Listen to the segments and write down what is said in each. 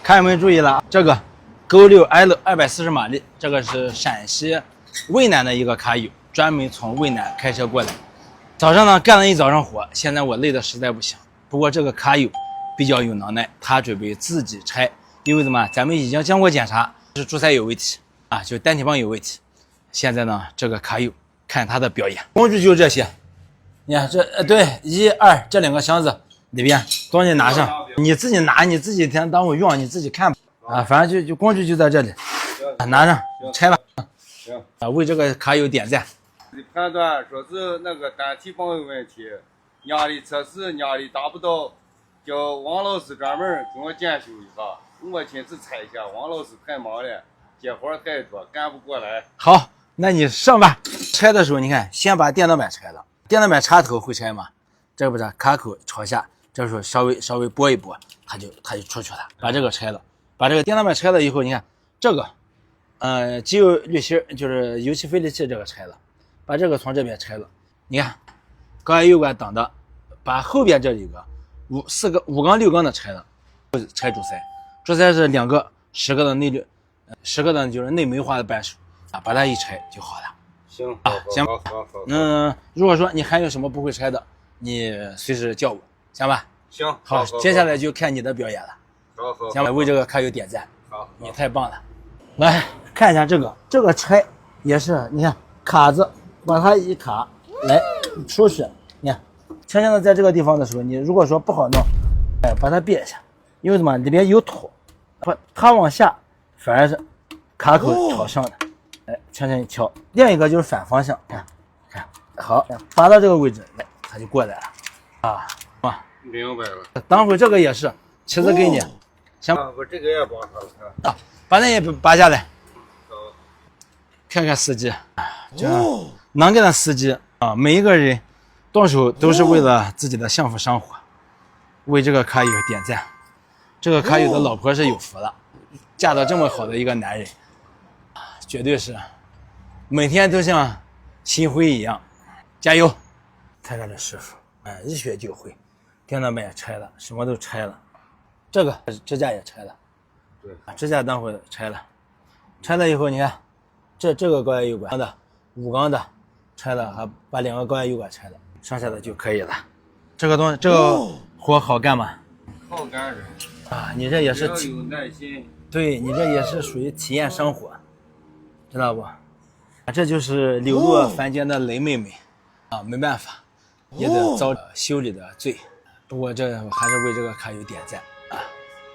看有没有注意了？这个勾6 L 240马力，这个是陕西渭南的一个卡友，专门从渭南开车过来。早上呢干了一早上活，现在我累的实在不行。不过这个卡友比较有能耐，他准备自己拆，因为什么？咱们已经经过检查，是柱塞有问题啊，就单体泵有问题。现在呢，这个卡友看他的表演，工具就这些。你看这对1、2这2个箱子里边东西拿上，你自己拿，你自己当我用，你自己看吧。啊，反正就工具就在这里，拿上拆吧。行啊，为这个卡友点赞。判断说是那个单体泵有问题，压力测试压力达不到，叫王老师专门给我检修一下。我亲自拆一下，王老师太忙了，接活太多，赶不过来。好，那你上吧。拆的时候，你看，先把电脑板拆了。电脑板插头会拆吗？这不是卡口朝下，这时候稍微拨一拨，它就出去了。把这个拆了，把这个电脑板拆了以后，你看这个，机油滤芯就是油漆分离器，这个拆了。把这个从这边拆了，你看，高压油管挡的，把后边这里个5缸6缸的拆了，拆柱塞，柱塞是2个10个的10个的就是内煤化的扳手啊，把它一拆就好了。行啊，行，好。如果说你还有什么不会拆的，你随时叫我，行吧？行，好，接下来就看你的表演了。好，行吧，为这个卡友点赞，好，你太棒了。来看一下这个拆也是，你看卡子。把它一卡来出去，你看，轻轻的在这个地方的时候，你如果说不好弄，把它别一下，因为什么？里边有土，它往下反而是卡口朝上的，轻轻一敲。另一个就是反方向，看，好，拔到这个位置来，它就过来了，明白了。等会这个也是，旗子给你，行，我这个也拔上了，啊，把那也拔下来，看看司机，这样。能干的司机啊，每一个人动手都是为了自己的幸福生活，为这个卡友点赞。这个卡友的老婆是有福了，嫁到这么好的一个男人，绝对是每天都像新婚一样。加油！看看这师傅，一学就会，电脑板也拆了，什么都拆了，这个支架也拆了，对，支架等会拆了，拆了以后你看，这个高压油管的5缸的。拆了，还把2个高压油管拆了，剩下的就可以了。这个活好干吗？好干人啊！你这也是要有耐心，对你这也是属于体验生活，知道不？这就是流落凡间的雷妹妹啊，没办法，也得遭修理的罪。不过这还是为这个卡友点赞啊，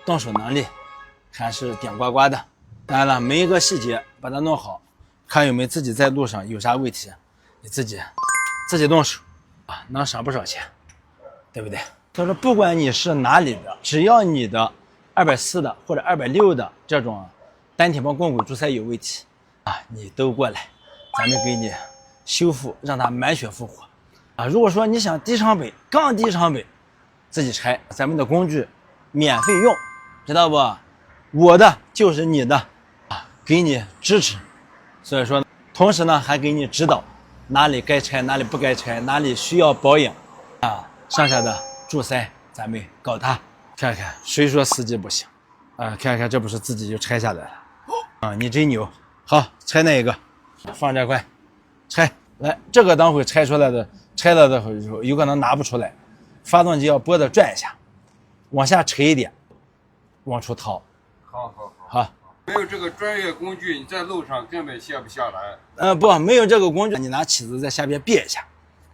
动手能力还是顶呱呱的。当然了，每一个细节把它弄好，卡友们自己在路上有啥问题。你自己动手啊，能省不少钱，对不对？所以说，不管你是哪里的，只要你的240的或者260的这种单体泵共轨柱塞有问题啊，你都过来，咱们给你修复，让它满血复活啊。如果说你想低成本、更低成本自己拆，咱们的工具免费用，知道不？我的就是你的啊，给你支持。所以说，同时呢还给你指导。哪里该拆，哪里不该拆，哪里需要保养啊？剩下的柱塞咱们搞它，看看谁说司机不行啊？看看这不是自己就拆下来了啊？你真牛！好，拆那一个，放这块，拆来。这个等会拆出来的，拆了的时候有可能拿不出来，发动机要拨的转一下，往下垂一点，往出掏。好。没有这个专业工具，你在路上根本卸不下来。不，没有这个工具，你拿起子在下边别一下，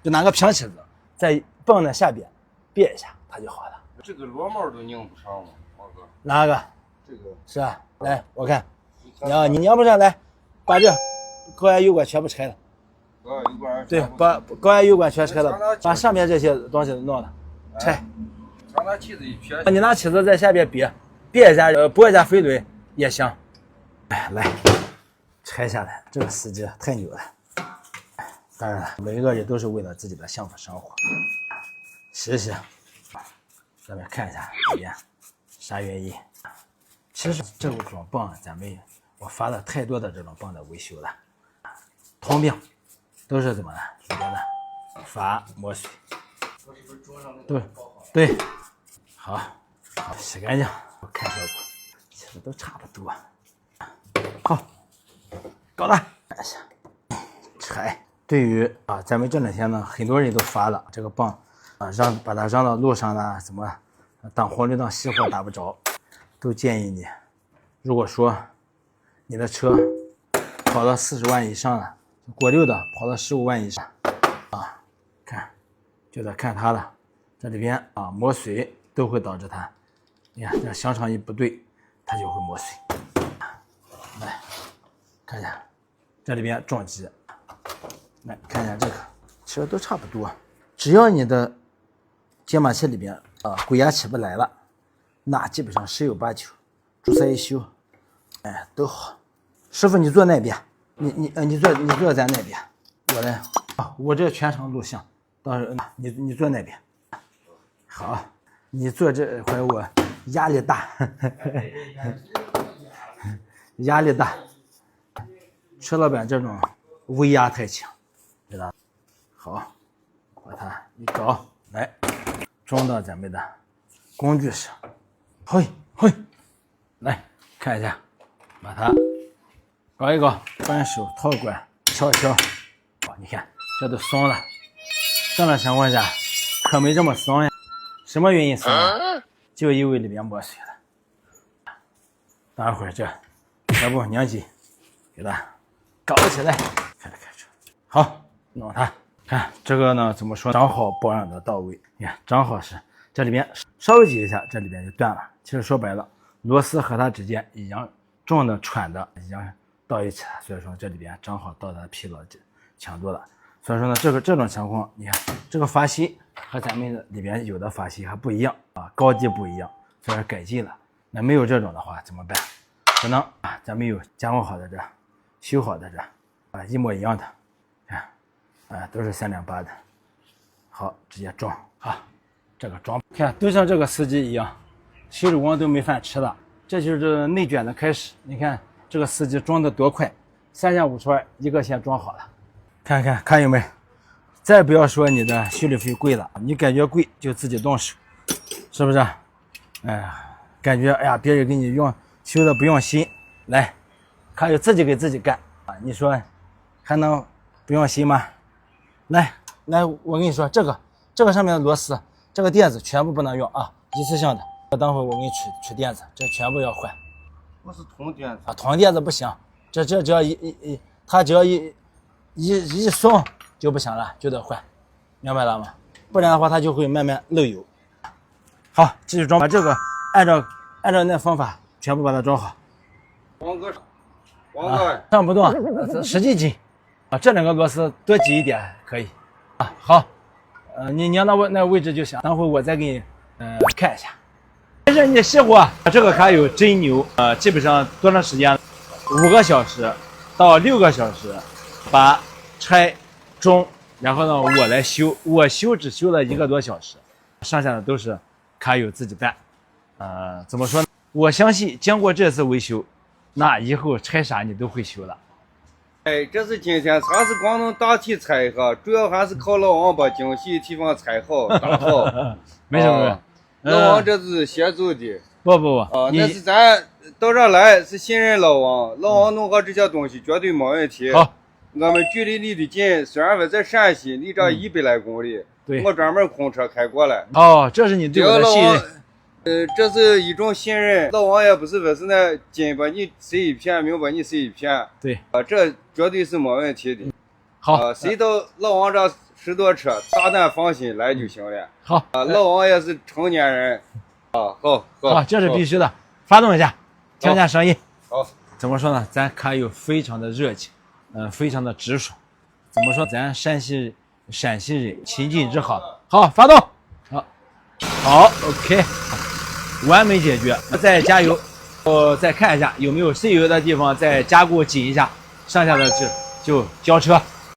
就拿个平起子在泵的下边别一下，它就好了。这个螺帽都拧不上吗，王哥？哪个？这个是啊，来我看，你拧不上来，把这高压油管全部拆了。高压油管对，把高压油管全拆了，把上面这些东西弄了，拆。拿起子一撇，你拿起子在下边别一下，拨一下飞轮也行。哎，来拆下来，这个司机太牛了。当然了，每一个人都是为了自己的幸福生活。洗洗，咱们看一下里边啥原因。其实这种泵我发了太多的这种泵的维修了，通病都是怎么了？里边的阀磨水。我是不是桌上那个包好？对，好，洗干净，看效果。其实都差不多。好，搞了，拆。对于咱们这两天呢，很多人都发了这个泵把它让到路上呢，怎么当红绿灯熄火打不着，都建议你，如果说你的车跑到40万以上了，国六的跑到15万以上看就得看它了。这里边磨水都会导致它，你看这香肠一不对，它就会磨碎。来看一下这里边撞击，来看一下这个，其实都差不多。只要你的解码器里边鬼压起不来了，那基本上10有8九，注册一修，哎都好。师傅你坐那边，你坐咱那边，我呢我这全程录像，到时候你坐那边。好，你坐这回我压力大，压力大。车老板这种威压太强，知道？好，把它一搞，来装到咱们的工具上。嘿，来看一下，把它搞一搞，扳手套管敲敲。你看这都松了，这种情况下可没这么松呀。什么原因松呢？就因为里面磨水了。等会儿要不娘姐给它搞起来，开车。好，弄它。看这个呢，怎么说？正好保养的到位。你看，正好是这里边稍微挤一下，这里边就断了。其实说白了，螺丝和它之间已经重的喘的已经到一起了，所以说这里边正好到达疲劳强度了。所以说呢，这种情况，你看这个阀芯和咱们里边有的阀芯还不一样高低不一样，所以说改进了。那没有这种的话怎么办？可能咱们有加工好的这，修好的这一模一样的，看都是328的。好，直接装好，这个装看都像这个司机一样，修理工都没饭吃了。这就是内卷的开始。你看这个司机装的多快，3下5除2一个先装好了。看有没有？再不要说你的修理费贵了，你感觉贵就自己动手，是不是？感觉别人给你修的不用心，来，还有自己给自己干你说还能不用心吗？来，我跟你说，这个上面的螺丝，这个垫子全部不能用一次性的。等会我给你取垫子，这全部要换。我是铜垫子铜垫子不行，这只要它只要一松就不行了，就得换，明白了吗？不然的话它就会慢慢漏油。好，继续装，把这个按照那方法全部把它装好。王哥上不动，使劲挤这两个螺丝多挤一点可以好，你粘到那位置就行。等会我再给你看一下。但是你熄火，这个卡有真牛基本上多长时间？5个小时到6个小时，把拆中，然后呢我来修，我只修了1个多小时，剩下的都是卡友自己办。怎么说呢？我相信经过这次维修，那以后拆啥你都会修了。这是今天咱是光能大体拆一下，主要还是靠老王把精细地方拆好打好。没什么。老王这是协助的。不那是咱到这来是信任老王，老王弄好这些东西绝对没问题。好，我们距离离得近，虽然我在陕西，离这100来公里，对，我专门空车开过来。这是你对我的信任。这是一种信任。老王也不是说是那紧把你塞一片，明把你塞一片。对，这绝对是没问题的。好，谁到老王这10多车，大胆放心来就行了。好，老王也是成年人。好，这是必须的。发动一下，听见声音。好，怎么说呢？咱卡友非常的热情，非常的直爽。怎么说？咱陕西人勤劲之好。好，发动。好 ，OK， 完美解决。再加油，再看一下有没有渗油的地方，再加固紧一下，剩下的就交车。